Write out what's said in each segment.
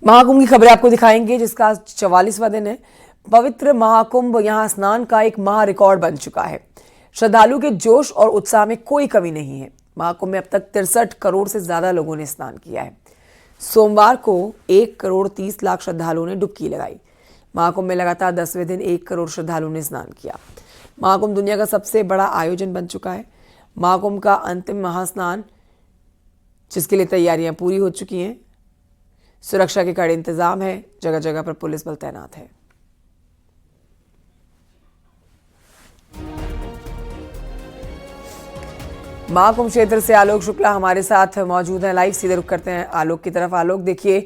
महाकुंभ की खबरें आपको दिखाएंगे, जिसका 44वां दिन है। पवित्र महाकुंभ यहां स्नान का एक महा रिकॉर्ड बन चुका है। श्रद्धालु के जोश और उत्साह में कोई कमी नहीं है। महाकुंभ में अब तक 63 करोड़ से ज्यादा लोगों ने स्नान किया है। सोमवार को 1 करोड़ 30 लाख श्रद्धालुओं ने डुबकी लगाई। महाकुंभ में लगातार 10वें दिन 1 करोड़ श्रद्धालुओं ने स्नान किया। महाकुंभ दुनिया का सबसे बड़ा आयोजन बन चुका है। महाकुंभ का अंतिम महास्नान, जिसके लिए तैयारियां पूरी हो चुकी हैं। सुरक्षा के कड़े इंतजाम है, जगह जगह पर पुलिस बल तैनात है। महाकुंभ क्षेत्र से आलोक शुक्ला हमारे साथ मौजूद हैं। लाइव सीधे रुख करते हैं आलोक की तरफ। आलोक, देखिए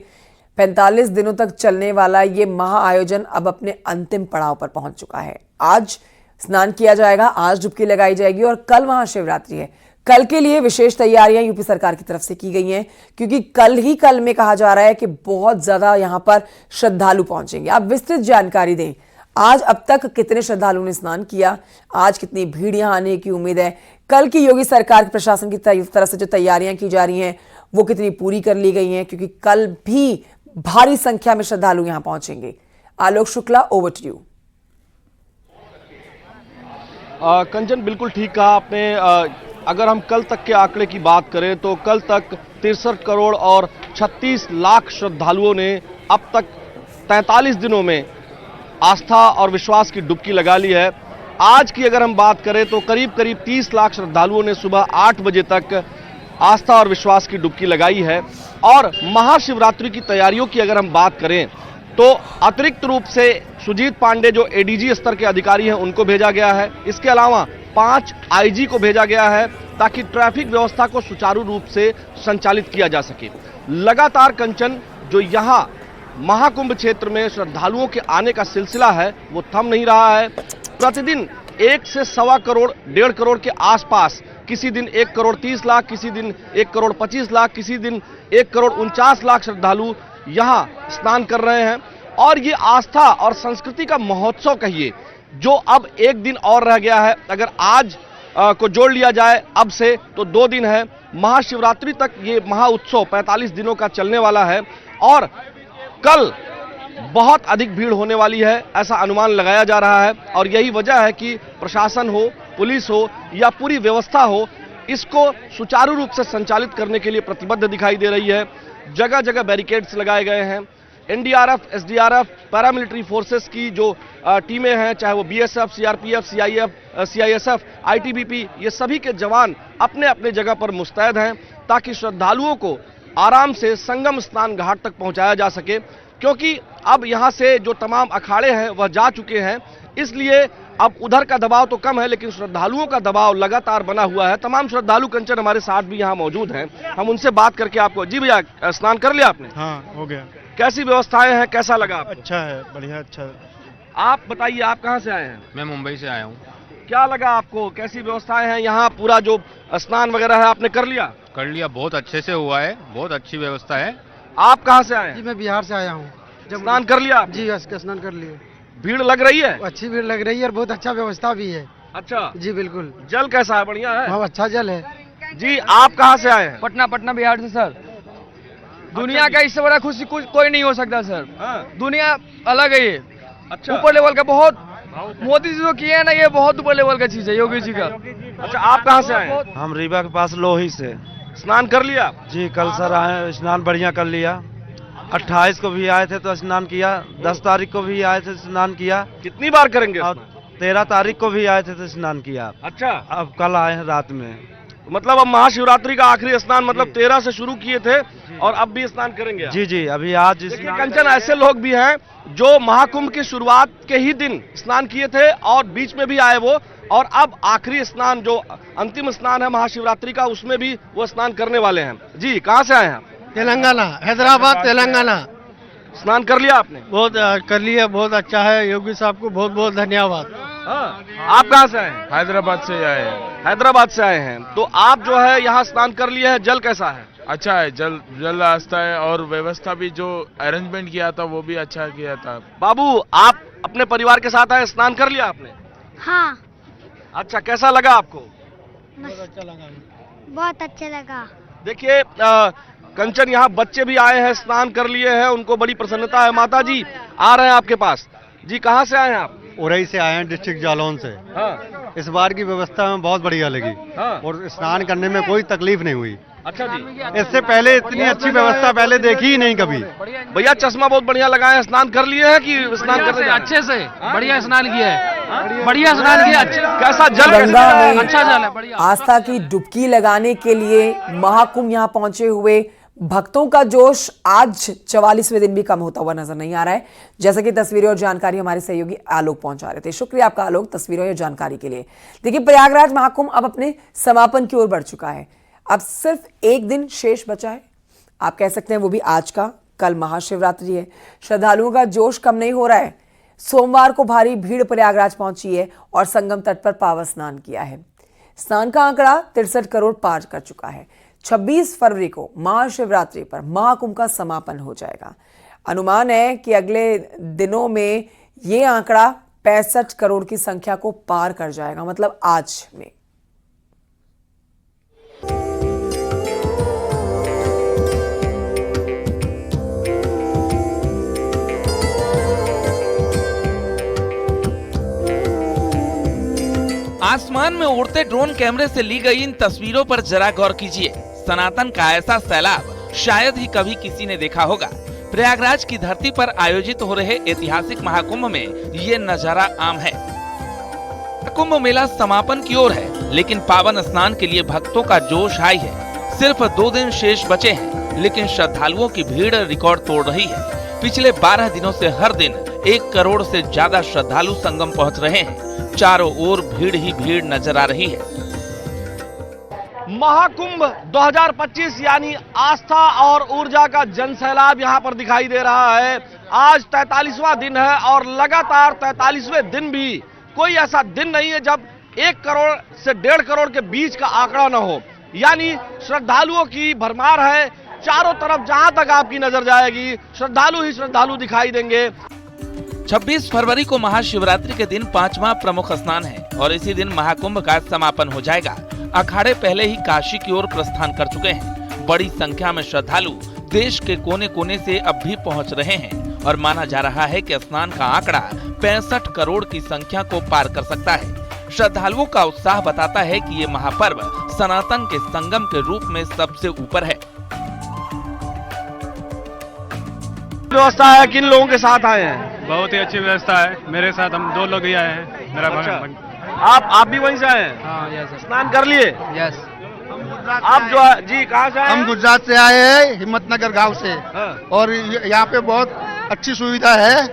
45 दिनों तक चलने वाला ये महा आयोजन अब अपने अंतिम पड़ाव पर पहुंच चुका है। आज स्नान किया जाएगा, आज डुबकी लगाई जाएगी और कल महाशिवरात्रि है। कल के लिए विशेष तैयारियां यूपी सरकार की तरफ से की गई हैं, क्योंकि कल में कहा जा रहा है कि बहुत ज्यादा यहां पर श्रद्धालु पहुंचेंगे। आप विस्तृत जानकारी दें, आज अब तक कितने श्रद्धालुओं ने स्नान किया, आज कितनी भीड़ यहां आने की उम्मीद है, कल की योगी सरकार के प्रशासन की तरफ से जो तैयारियां की जा रही हैं वो कितनी पूरी कर ली गई हैं, क्योंकि कल भी भारी संख्या में श्रद्धालु यहां पहुंचेंगे। Alok Shukla, over to you. कंचन, बिल्कुल ठीक कहा आपने। अगर हम कल तक के आंकड़े की बात करें तो कल तक 63 करोड़ और 36 लाख श्रद्धालुओं ने अब तक 43 दिनों में आस्था और विश्वास की डुबकी लगा ली है। आज की अगर हम बात करें तो करीब 30 लाख श्रद्धालुओं ने सुबह 8 बजे तक आस्था और विश्वास की डुबकी लगाई है। और महाशिवरात्रि की तैयारियों की अगर हम बात करें तो अतिरिक्त रूप से सुजीत पांडे जो एडीजी स्तर के अधिकारी हैं उनको भेजा गया है। इसके अलावा 5 आईजी को भेजा गया है ताकि ट्रैफिक व्यवस्था को सुचारू रूप से संचालित किया जा सके। लगातार कंचन, जो यहां महाकुंभ क्षेत्र में श्रद्धालुओं के आने का सिलसिला है वो थम नहीं रहा है। प्रतिदिन 1 से 1.25 करोड़ 1.5 करोड़ के आसपास, किसी दिन 1 करोड़ 30 लाख, किसी दिन 1 करोड़ 25 लाख, किसी दिन 1 करोड़ 49 लाख श्रद्धालु यहां स्नान कर रहे हैं। और ये आस्था और संस्कृति का महोत्सव कहिए, जो अब एक दिन और रह गया है। अगर आज को जोड़ लिया जाए अब से तो 2 दिन है। महाशिवरात्रि तक ये महा उत्सव 45 दिनों का चलने वाला है और कल बहुत अधिक भीड़ होने वाली है, ऐसा अनुमान लगाया जा रहा है। और यही वजह है कि प्रशासन हो, पुलिस हो या पूरी व्यवस्था हो, इसको सुचारू रूप से संचालित करने के लिए प्रतिबद्ध दिखाई दे रही है। जगह जगह बैरिकेड्स लगाए गए हैं। एनडीआरएफ, एसडीआरएफ, पैरामिलिट्री फोर्सेस की जो टीमें हैं, चाहे वो बीएसएफ, सीआरपीएफ, सीआईएसएफ, आईटीबीपी, ये सभी के जवान अपने अपने जगह पर मुस्तैद हैं ताकि श्रद्धालुओं को आराम से संगम स्नान घाट तक पहुंचाया जा सके। क्योंकि अब यहां से जो तमाम अखाड़े हैं वह जा चुके हैं, इसलिए अब उधर का दबाव तो कम है, लेकिन श्रद्धालुओं का दबाव लगातार बना हुआ है। तमाम श्रद्धालु कंचन हमारे साथ भी यहाँ मौजूद हैं, हम उनसे बात करके आपको। जी भैया, स्नान कर लिया आपने? हाँ, हो गया। कैसी व्यवस्थाएं हैं, कैसा लगा आपको? अच्छा है, बढ़िया, अच्छा। आप बताइए, आप कहाँ से आए हैं? मैं मुंबई से आया हूँ। क्या लगा आपको, कैसी व्यवस्थाएं हैं यहाँ? पूरा जो स्नान वगैरह है आपने कर लिया? कर लिया, बहुत अच्छे से हुआ है, बहुत अच्छी व्यवस्था है। आप कहाँ से आए हैं? जी, मैं बिहार से आया हूँ। स्नान कर लिया आपने? जी, स्नान कर लिए। भीड़ लग रही है? अच्छी भीड़ लग रही है और बहुत अच्छा व्यवस्था भी है। अच्छा जी बिल्कुल। जल कैसा है? बढ़िया है? हाँ, अच्छा जल है। जी, आप कहाँ से आए हैं? पटना बिहार से सर। दुनिया का इससे बड़ा खुशी कोई नहीं हो सकता सर। दुनिया अलग है ये। अच्छा, ऊपर लेवल का, बहुत मोदी जी जो किए हैं ना, ये बहुत ऊपर लेवल का चीज है, योगी जी का। अच्छा, आप कहाँ से आए हैं? हम रीवा के पास लोही से। स्नान कर लिया? जी, कल सर आए, स्नान बढ़िया कर लिया। 28 को भी आए थे तो स्नान किया, 10 तारीख को भी आए थे स्नान किया। कितनी बार करेंगे? और 13 तारीख को भी आए थे तो स्नान किया। अच्छा, अब कल आए हैं रात में। मतलब अब महाशिवरात्रि का आखिरी स्नान, मतलब 13 से शुरू किए थे और अब भी स्नान करेंगे? जी जी, अभी आज देखिए कंचन, ऐसे लोग भी हैं जो महाकुंभ की शुरुआत के ही दिन स्नान किए थे और बीच में भी आए वो, और अब आखिरी स्नान जो अंतिम स्नान है महाशिवरात्रि का, उसमें भी वो स्नान करने वाले हैं। जी, कहाँ से आए हैं? तेलंगाना, हैदराबाद, तेलंगाना। स्नान कर लिया आपने? बहुत कर लिया, बहुत अच्छा है। योगी साहब को बहुत बहुत धन्यवाद। हाँ। आप कहाँ से आए हैं? हैदराबाद से आए हैं। हैदराबाद से आए हैं, तो आप जो है यहाँ स्नान कर लिए हैं। जल कैसा है? अच्छा है, जल आस्था है और व्यवस्था भी जो अरेंजमेंट किया था वो भी अच्छा किया था। बाबू, आप अपने परिवार के साथ आए, स्नान कर लिया आपने? हाँ। अच्छा, कैसा लगा आपको? बहुत अच्छा लगा। देखिए, कंचन यहाँ बच्चे भी आए हैं, स्नान कर लिए हैं, उनको बड़ी प्रसन्नता है। माता जी आ रहे हैं आपके पास। जी कहाँ से आए हैं आप? उरई से आए हैं, डिस्ट्रिक्ट जालौन से। हाँ इस बार की व्यवस्था हमें बहुत बढ़िया लगी हाँ। और स्नान करने में कोई तकलीफ नहीं हुई। अच्छा जी, इससे पहले इतनी अच्छी व्यवस्था पहले देखी ही नहीं कभी। भैया चश्मा बहुत बढ़िया लगाए हैं, स्नान कर लिए हैं कि स्नान करने जा रहे हैं? अच्छे से बढ़िया स्नान किया है, बढ़िया स्नान किया। अच्छे कैसा जल गंगा में अच्छा जल है, बढ़िया। आस्था की डुबकी लगाने के लिए महाकुंभ यहाँ पहुंचे हुए भक्तों का जोश आज 44वें दिन भी कम होता हुआ नजर नहीं आ रहा है। जैसा कि तस्वीरें और जानकारी हमारे सहयोगी आलोक पहुंचा रहे थे। शुक्रिया आपका आलोक, तस्वीरों और जानकारी के लिए। देखिए प्रयागराज महाकुंभ अब अपने समापन की ओर बढ़ चुका है। अब सिर्फ एक दिन शेष बचा है, आप कह सकते हैं वो भी आज का। कल महाशिवरात्रि है, श्रद्धालुओं का जोश कम नहीं हो रहा है। सोमवार को भारी भीड़ प्रयागराज पहुंची है और संगम तट पर पावन स्नान किया है। स्नान का आंकड़ा 63 करोड़ पार कर चुका है। 26 फरवरी को महाशिवरात्रि पर महाकुंभ का समापन हो जाएगा। अनुमान है कि अगले दिनों में ये आंकड़ा 65 करोड़ की संख्या को पार कर जाएगा, मतलब आज में। आसमान में उड़ते ड्रोन कैमरे से ली गई इन तस्वीरों पर जरा गौर कीजिए। सनातन का ऐसा सैलाब शायद ही कभी किसी ने देखा होगा। प्रयागराज की धरती पर आयोजित हो रहे ऐतिहासिक महाकुंभ में ये नजारा आम है। कुंभ मेला समापन की ओर है, लेकिन पावन स्नान के लिए भक्तों का जोश हाई है। सिर्फ 2 दिन शेष बचे हैं, लेकिन श्रद्धालुओं की भीड़ रिकॉर्ड तोड़ रही है। पिछले 12 दिनों से हर दिन 1 करोड़ से ज्यादा श्रद्धालु संगम पहुंच रहे हैं। चारों ओर भीड़ ही भीड़ नजर आ रही है। महाकुंभ 2025 यानी आस्था और ऊर्जा का जनसैलाब यहां पर दिखाई दे रहा है। आज 43वां दिन है और लगातार 43वें दिन भी कोई ऐसा दिन नहीं है जब 1 करोड़ से 1.5 करोड़ के बीच का आंकड़ा न हो। यानी श्रद्धालुओं की भरमार है। चारों तरफ जहां तक आपकी नजर जाएगी श्रद्धालु ही श्रद्धालु दिखाई देंगे। 26 फरवरी को महाशिवरात्रि के दिन 5वां प्रमुख स्नान है और इसी दिन महाकुंभ का समापन हो जाएगा। अखाड़े पहले ही काशी की ओर प्रस्थान कर चुके हैं। बड़ी संख्या में श्रद्धालु देश के कोने कोने से अब भी पहुंच रहे हैं और माना जा रहा है कि स्नान का आंकड़ा 65 करोड़ की संख्या को पार कर सकता है। श्रद्धालुओं का उत्साह बताता है कि ये महापर्व सनातन के संगम के रूप में सबसे ऊपर है। व्यवस्था है, किन लोगों के साथ आए हैं? बहुत ही अच्छी व्यवस्था है। मेरे साथ हम 2 लोग ही आए हैं। मेरा आप भी वहीं से आए हैं? हाँ यस स्नान कर लिए? यस। आप जो है जी कहाँ से आए? हम गुजरात से आए हैं, हिम्मतनगर गांव से। हाँ। और यहाँ पे बहुत अच्छी सुविधा है,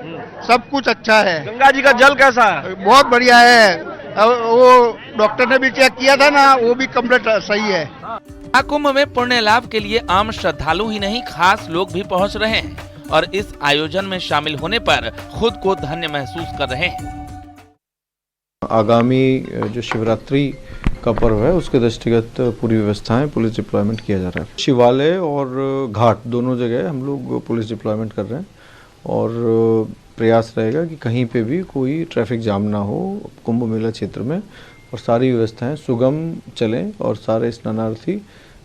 सब कुछ अच्छा है। गंगा जी का जल कैसा है? बहुत बढ़िया है। वो डॉक्टर ने भी चेक किया था ना, वो भी कम्प्लीट सही है। महाकुंभ में पुण्य लाभ के लिए आम श्रद्धालु ही नहीं, खास लोग भी पहुंच रहे हैं और इस आयोजन में शामिल होने पर खुद को धन्य महसूस कर रहे हैं। आगामी जो शिवरात्रि का पर्व है उसके दृष्टिगत पूरी व्यवस्थाएं पुलिस डिप्लॉयमेंट किया जा रहा है। शिवालय और घाट दोनों जगह हम लोग पुलिस डिप्लॉयमेंट कर रहे हैं और प्रयास रहेगा कि कहीं पे भी कोई ट्रैफिक जाम ना हो कुंभ मेला क्षेत्र में और सारी व्यवस्थाएं सुगम चलें और सारे स्नानार्थी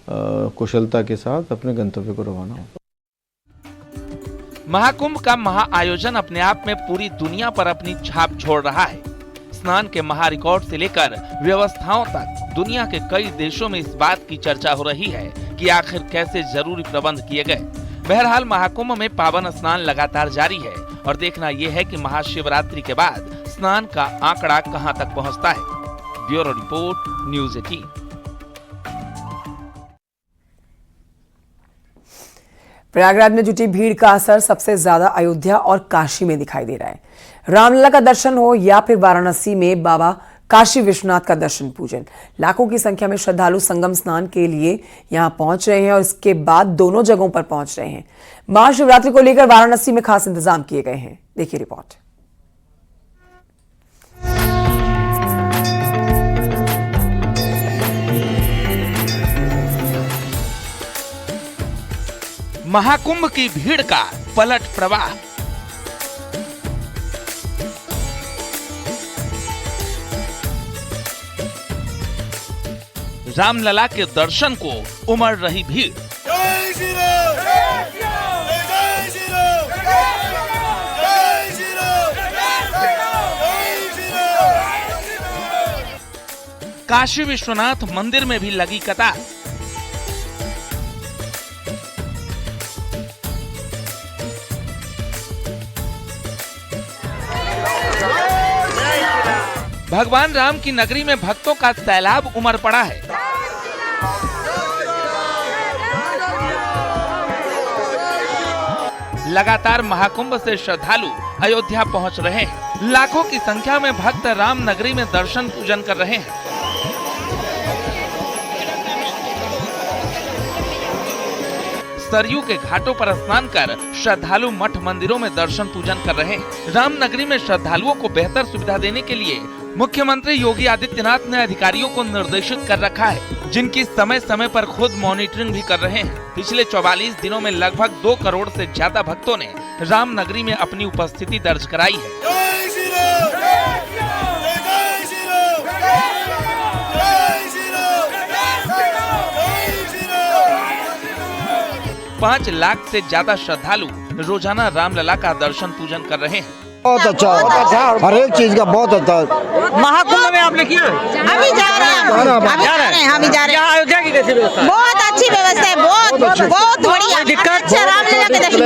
कुशलता के साथ अपने गंतव्य को रवाना हो। महाकुंभ का महाआयोजन अपने आप में पूरी दुनिया पर अपनी छाप छोड़ रहा है। स्नान के महा रिकॉर्ड से लेकर व्यवस्थाओं तक दुनिया के कई देशों में इस बात की चर्चा हो रही है कि आखिर कैसे जरूरी प्रबंध किए गए। बहरहाल महाकुंभ में पावन स्नान लगातार जारी है और देखना यह है कि महाशिवरात्रि के बाद स्नान का आंकड़ा कहां तक पहुंचता है। Bureau report, news 18। प्रयागराज में जुटी भीड़ का असर सबसे ज्यादा अयोध्या और काशी में दिखाई दे रहा है। रामलला का दर्शन हो या फिर वाराणसी में बाबा काशी विश्वनाथ का दर्शन पूजन, लाखों की संख्या में श्रद्धालु संगम स्नान के लिए यहां पहुंच रहे हैं और इसके बाद दोनों जगहों पर पहुंच रहे हैं। महाशिवरात्रि को लेकर वाराणसी में खास इंतजाम किए गए हैं। देखिए रिपोर्ट। महाकुंभ की भीड़ का पलट प्रवाह। रामलला के दर्शन को उमड़ रही भीड़। जय श्री राम। काशी विश्वनाथ मंदिर में भी लगी कतार। भगवान राम की नगरी में भक्तों का सैलाब उमड़ पड़ा है। लगातार महाकुंभ से श्रद्धालु अयोध्या पहुंच रहे हैं। लाखों की संख्या में भक्त राम नगरी में दर्शन पूजन कर रहे हैं। सरयू के घाटों पर स्नान कर श्रद्धालु मठ मंदिरों में दर्शन पूजन कर रहे हैं। राम नगरी में श्रद्धालुओं को बेहतर सुविधा देने के लिए मुख्यमंत्री योगी आदित्यनाथ ने अधिकारियों को निर्देशित कर रखा है, जिनकी समय समय पर खुद मॉनिटरिंग भी कर रहे हैं। पिछले 44 दिनों में लगभग 2 करोड़ से ज्यादा भक्तों ने राम नगरी में अपनी उपस्थिति दर्ज कराई है। 5 लाख से ज्यादा श्रद्धालु रोजाना रामलला का दर्शन पूजन कर रहे हैं। बहुत अच्छा, हर एक चीज का बहुत अच्छा। महाकुंभ में आपने किया? अभी जा रहे हैं, हम जा रहे हैं। अयोध्या की कैसी व्यवस्था है? बहुत अच्छी व्यवस्था है, बहुत बढ़िया। अच्छा रामलला के दर्शन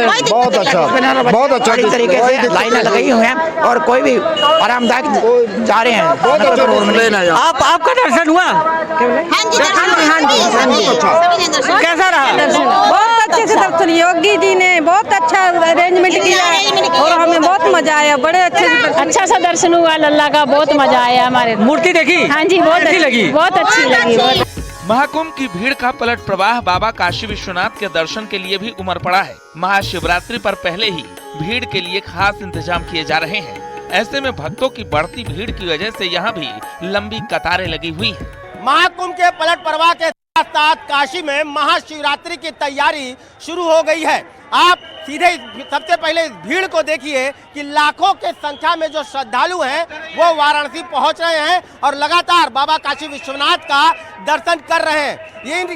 बहुत अच्छा तरीके से लाइन लगाई हुई है और कोई भी आरामदायक जा रहे हैं। बहुत अच्छा। आपका दर्शन हुआ? हाँ जी, कैसा रहा? बहुत अच्छे से दर्शन योगी जी ने बहुत अच्छा अरेंजमेंट किया और हमें बहुत मजा आया। बड़े अच्छा सा दर्शन हुआ लल्ला का, बहुत मजा आया। हमारे मूर्ति देखी? हाँ जी, बहुत अच्छी लगी, बहुत अच्छी लगी। महाकुंभ की भीड़ का पलट प्रवाह बाबा काशी विश्वनाथ के दर्शन के लिए भी उमड़ पड़ा है। महाशिवरात्रि पर पहले ही भीड़ के लिए खास इंतजाम किए जा रहे हैं। ऐसे में भक्तों की बढ़ती भीड़ की वजह से यहाँ भी लंबी कतारें लगी हुई हैं। महाकुंभ के पलट प्रवाह के साथ साथ काशी में महाशिवरात्रि की तैयारी शुरू हो गई है। आप सीधे सबसे पहले भीड़ को देखिए कि लाखों के संख्या में जो श्रद्धालु हैं वो वाराणसी पहुंच रहे हैं और लगातार बाबा काशी विश्वनाथ का दर्शन कर रहे हैं।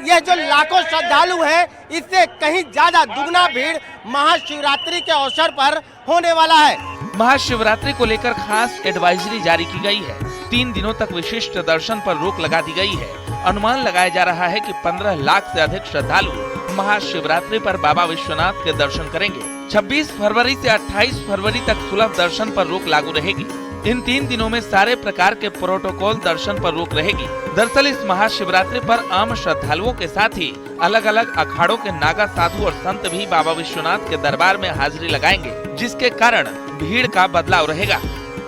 ये जो लाखों श्रद्धालु हैं, इससे कहीं ज्यादा दुगना भीड़ महाशिवरात्रि के अवसर पर होने वाला है। महाशिवरात्रि को लेकर खास एडवाइजरी जारी की गई है। 3 दिनों तक विशिष्ट दर्शन पर रोक लगा दी गई है। अनुमान लगाया जा रहा है कि 15 लाख से अधिक श्रद्धालु महाशिवरात्रि पर बाबा विश्वनाथ के दर्शन करेंगे। 26 फरवरी से 28 फरवरी तक सुलभ दर्शन पर रोक लागू रहेगी। इन 3 दिनों में सारे प्रकार के प्रोटोकॉल दर्शन पर रोक रहेगी। दरअसल इस महाशिवरात्रि पर आम श्रद्धालुओं के साथ ही अलग अलग अखाड़ों के नागा साधु और संत भी बाबा विश्वनाथ के दरबार में हाजिरी लगाएंगे, जिसके कारण भीड़ का बदलाव रहेगा।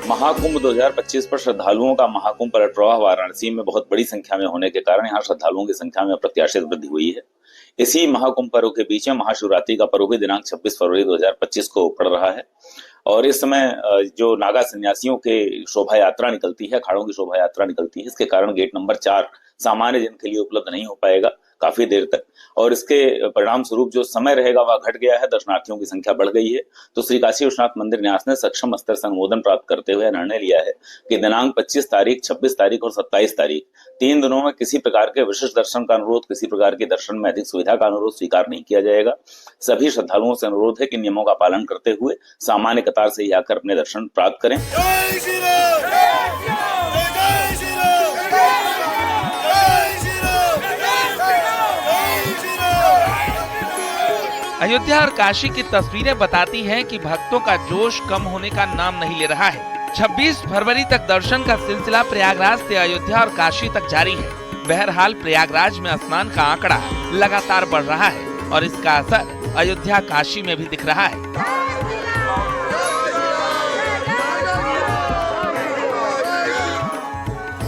महाकुंभ 2025 पर श्रद्धालुओं का महाकुंभ पलट प्रवाह वाराणसी में बहुत बड़ी संख्या में होने के कारण यहाँ श्रद्धालुओं की संख्या में अप्रत्याशित वृद्धि हुई है। इसी महाकुंभ पर्व के बीच में महाशिवरात्रि का पर्व भी दिनांक 26 फरवरी 2025 को पड़ रहा है और इस समय जो नागा सन्यासियों के शोभा यात्रा निकलती है, अखाड़ों की शोभा यात्रा निकलती है, इसके कारण गेट नंबर 4 सामान्य जन के लिए उपलब्ध नहीं हो पाएगा काफी देर तक और इसके परिणाम स्वरूप जो समय रहेगा वह घट गया है। दर्शनार्थियों की संख्या बढ़ गई है। तो श्री काशी विश्वनाथ मंदिर न्यास ने सक्षम स्तर से अनुमोदन प्राप्त करते हुए निर्णय लिया है कि दिनांक 25 तारीख, 26 तारीख और 27 तारीख 3 दिनों में किसी प्रकार के विशिष्ट दर्शन का अनुरोध, किसी प्रकार के दर्शन में अधिक सुविधा का अनुरोध स्वीकार नहीं किया जाएगा। सभी श्रद्धालुओं से अनुरोध है कि नियमों का पालन करते हुए सामान्य कतार से ही आकर अपने दर्शन प्राप्त करें। अयोध्या और काशी की तस्वीरें बताती हैं कि भक्तों का जोश कम होने का नाम नहीं ले रहा है। 26 फरवरी तक दर्शन का सिलसिला प्रयागराज से अयोध्या और काशी तक जारी है। बहरहाल प्रयागराज में स्नान का आंकड़ा लगातार बढ़ रहा है और इसका असर अयोध्या काशी में भी दिख रहा है।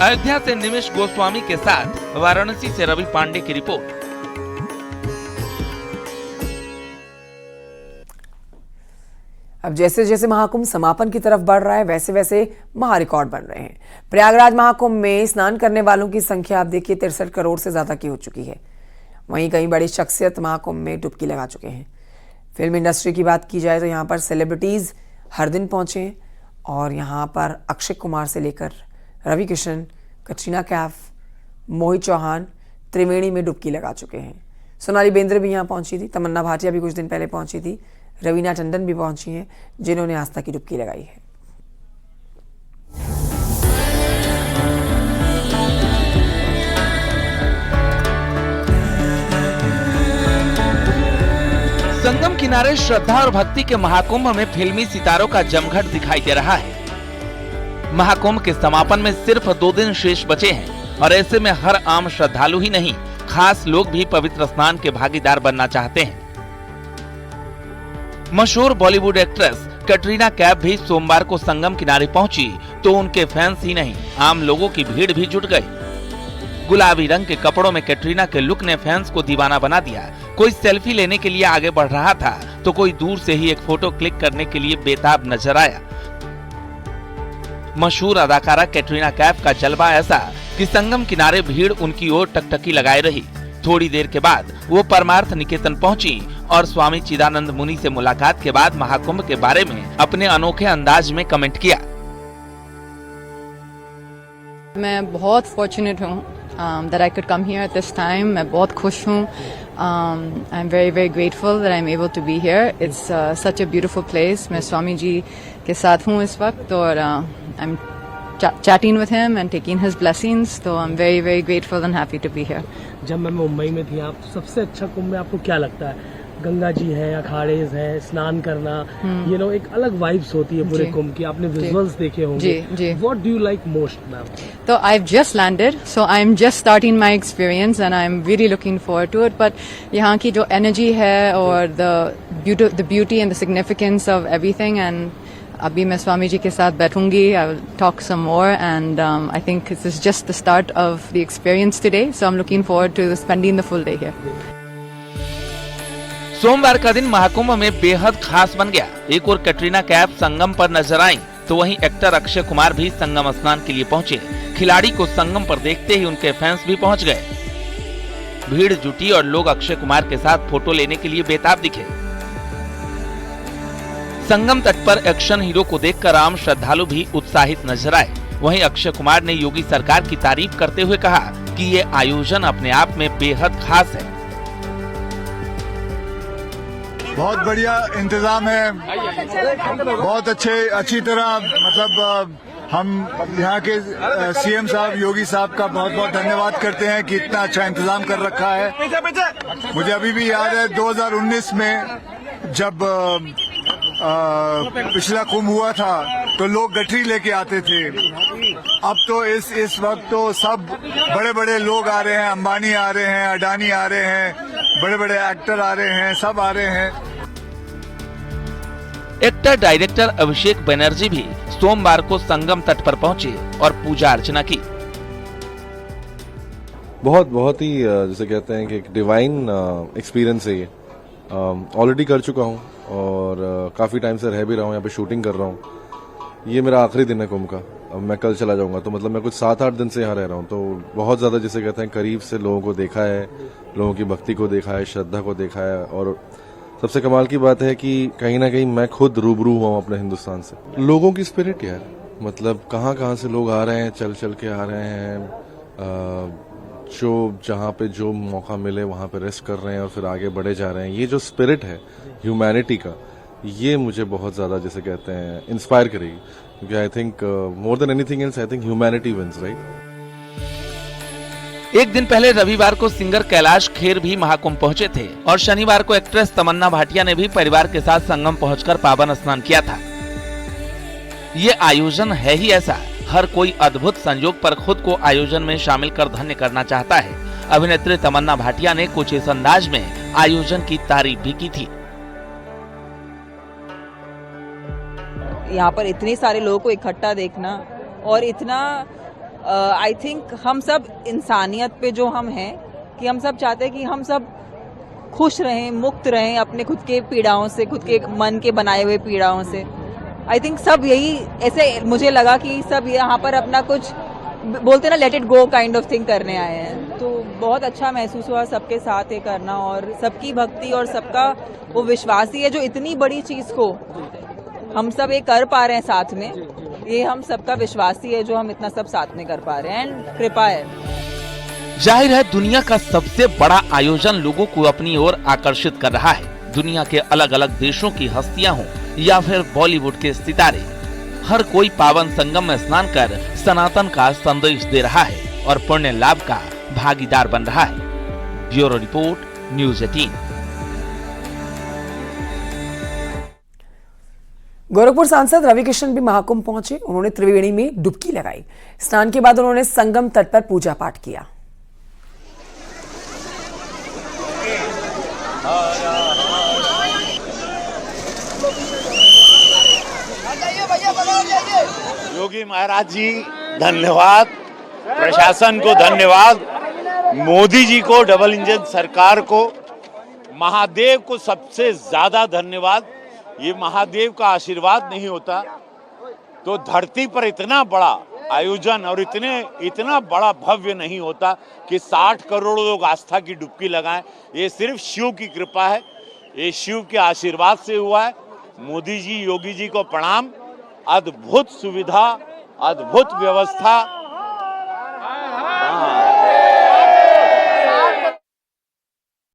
अयोध्या से निमिष गोस्वामी के साथ वाराणसी से रवि पांडे की रिपोर्ट। अब जैसे जैसे महाकुंभ समापन की तरफ बढ़ रहा है, वैसे वैसे महारिकॉर्ड बन रहे हैं। प्रयागराज महाकुंभ में स्नान करने वालों की संख्या आप देखिए 63 करोड़ से ज्यादा की हो चुकी है। वहीं कई बड़ी शख्सियत महाकुंभ में डुबकी लगा चुके हैं। फिल्म इंडस्ट्री की बात की जाए तो यहाँ पर सेलिब्रिटीज हर दिन पहुंचे और यहाँ पर अक्षय कुमार से लेकर रवि किशन, कटरीना कैफ, मोहित चौहान त्रिवेणी में डुबकी लगा चुके हैं। सोनाली बेंद्रे भी यहाँ पहुंची थी, तमन्ना भाटिया भी कुछ दिन पहले पहुंची थी, रवीना टंडन भी पहुंची हैं जिन्होंने आस्था की डुबकी लगाई है। किनारे श्रद्धा और भक्ति के महाकुंभ में फिल्मी सितारों का जमघट दिखाई दे रहा है। महाकुंभ के समापन में सिर्फ 2 दिन शेष बचे हैं और ऐसे में हर आम श्रद्धालु ही नहीं, खास लोग भी पवित्र स्नान के भागीदार बनना चाहते हैं। मशहूर बॉलीवुड एक्ट्रेस कैटरीना कैफ भी सोमवार को संगम किनारे पहुंची तो उनके फैंस ही नहीं, आम लोगों की भीड़ भी जुट गई। गुलाबी रंग के कपड़ों में कैटरीना के लुक ने फैंस को दीवाना बना दिया। कोई सेल्फी लेने के लिए आगे बढ़ रहा था तो कोई दूर से ही एक फोटो क्लिक करने के लिए बेताब नजर आया। मशहूर अदाकारा कैटरीना कैफ का जलवा ऐसा कि संगम किनारे भीड़ उनकी ओर टकटकी लगाए रही। थोड़ी देर के बाद वो परमार्थ निकेतन पहुंची और स्वामी चिदानंद मुनि से मुलाकात के बाद महाकुंभ के बारे में अपने अनोखे अंदाज में कमेंट किया। मैं बहुत फॉर्चुनेट हूँ that I could come here at this time. मैं बहुत खुश हूँ. I'm very grateful that I'm able to be here. It's such a beautiful place. मैं स्वामी जी के साथ हूँ इस वक्त और I'm chatting with him and taking his blessings. So I'm very grateful and happy to be here. जब मैं मुंबई में थी, आप सबसे अच्छा कुंभ में आपको क्या लगता है? गंगा जी है, अखाड़े है, स्नान करना, एक अलग वाइब्स होती है पूरे कुंभ की. आपने विजुअल्स देखे होंगे. What do you like most, ma'am? So I've just landed, so I'm just starting my experience and I'm really looking forward to it. But यहाँ की जो energy है और the beauty and the significance of everything, and अभी मैं स्वामी जी के साथ बैठूंगी. I will talk some more and I think this is just the start of the experience today. So I'm looking forward to spending the full day here. सोमवार का दिन महाकुंभ में बेहद खास बन गया. एक और कैटरीना कैफ संगम पर नजर आई तो वहीं एक्टर अक्षय कुमार भी संगम स्नान के लिए पहुंचे. खिलाड़ी को संगम पर देखते ही उनके फैंस भी पहुंच गए. भीड़ जुटी और लोग अक्षय कुमार के साथ फोटो लेने के लिए बेताब दिखे. संगम तट पर एक्शन हीरो को देखकर आम श्रद्धालु भी उत्साहित नजर आए. वहीं अक्षय कुमार ने योगी सरकार की तारीफ करते हुए कहा कि ये आयोजन अपने आप में बेहद खास है. बहुत बढ़िया इंतजाम है, बहुत अच्छी तरह, मतलब हम यहाँ के सीएम साहब योगी साहब का बहुत बहुत धन्यवाद करते हैं कि इतना अच्छा इंतजाम कर रखा है. मुझे अभी भी याद है 2019 में जब पिछला कुंभ हुआ था तो लोग गठरी लेके आते थे. अब तो इस वक्त तो सब बड़े बड़े लोग आ रहे हैं. अंबानी आ रहे हैं, अडानी आ रहे हैं, बड़े बड़े एक्टर आ रहे हैं, सब आ रहे हैं. एक्टर डायरेक्टर अभिषेक बनर्जी भी सोमवार को संगम तट पर पहुंचे और पूजा अर्चना की. बहुत ही जैसे कहते हैं कि एक डिवाइन एक्सपीरियंस है ये. ऑलरेडी कर चुका हूँ और काफी टाइम से रह भी रहा हूँ, यहाँ पे शूटिंग कर रहा हूँ. ये मेरा आखिरी दिन है कुंभ का. अब मैं कल चला जाऊंगा, तो मतलब मैं कुछ 7-8 दिन से यहाँ रह रहा हूँ. तो बहुत ज्यादा जिसे कहते हैं करीब से लोगों को देखा है, लोगों की भक्ति को देखा है, श्रद्धा को देखा है. और सबसे कमाल की बात है कि कहीं ना कहीं मैं खुद रूबरू हुआ हूँ अपने हिंदुस्तान से. लोगों की स्पिरिट यार, मतलब कहाँ से लोग आ रहे हैं, चल के आ रहे हैं. जो जहाँ पे जो मौका मिले वहाँ पे रेस्ट कर रहे हैं और फिर आगे बढ़े जा रहे हैं. ये जो स्पिरिट है ह्यूमैनिटी का, ये मुझे बहुत ज्यादा जैसे कहते हैं इंस्पायर करेगी. क्योंकि I think more than anything else I think humanity wins, right. एक दिन पहले रविवार को सिंगर कैलाश खेर भी महाकुंभ पहुंचे थे और शनिवार को एक्ट्रेस तमन्ना भाटिया ने भी परिवार के साथ संगम पहुंचकर पावन स्नान किया था. ये आयोजन है ही ऐसा, हर कोई अद्भुत संयोग पर खुद को आयोजन में शामिल कर धन्य करना चाहता है. अभिनेत्री तमन्ना भाटिया ने कुछ इस अंदाज में आयोजन की तारीफ भी की थी. यहाँ पर इतने सारे लोगों को इकट्ठा देखना और इतना आई थिंक हम सब इंसानियत पे जो हम हैं कि हम सब चाहते हैं कि हम सब खुश रहें, मुक्त रहें अपने खुद के पीड़ाओं से, खुद के मन के बनाए हुए पीड़ाओं से. आई थिंक सब यही ऐसे मुझे लगा कि सब यहाँ पर अपना कुछ बोलते ना let it go kind of thing करने आए हैं. तो बहुत अच्छा महसूस हुआ सबके साथ ये करना और सबकी भक्ति और सबका वो विश्वास ही है जो इतनी बड़ी चीज को हम सब ये कर पा रहे हैं साथ में. ये हम सबका विश्वास ही है जो हम इतना सब साथ में कर पा रहे हैं एंड कृपा है. जाहिर है दुनिया का सबसे बड़ा आयोजन लोगों को अपनी ओर आकर्षित कर रहा है. दुनिया के अलग अलग देशों की हस्तियां हों या फिर बॉलीवुड के सितारे, हर कोई पावन संगम में स्नान कर सनातन का संदेश दे रहा है और पुण्य लाभ का भागीदार बन रहा है. Bureau report, news 18. गोरखपुर सांसद रवि किशन भी महाकुंभ पहुंचे। उन्होंने त्रिवेणी में डुबकी लगाई। स्नान के बाद उन्होंने संगम तट पर पूजा पाठ किया। योगी महाराज जी धन्यवाद, प्रशासन को धन्यवाद, मोदी जी को, डबल इंजन सरकार को, महादेव को सबसे ज्यादा धन्यवाद। ये महादेव का आशीर्वाद नहीं होता तो धरती पर इतना बड़ा आयोजन और इतना बड़ा भव्य नहीं होता कि 60 करोड़ लोग आस्था की डुबकी लगाएं। ये सिर्फ शिव की कृपा है, ये शिव के आशीर्वाद से हुआ है। मोदी जी, योगी जी को प्रणाम। अद्भुत सुविधा, अद्भुत व्यवस्था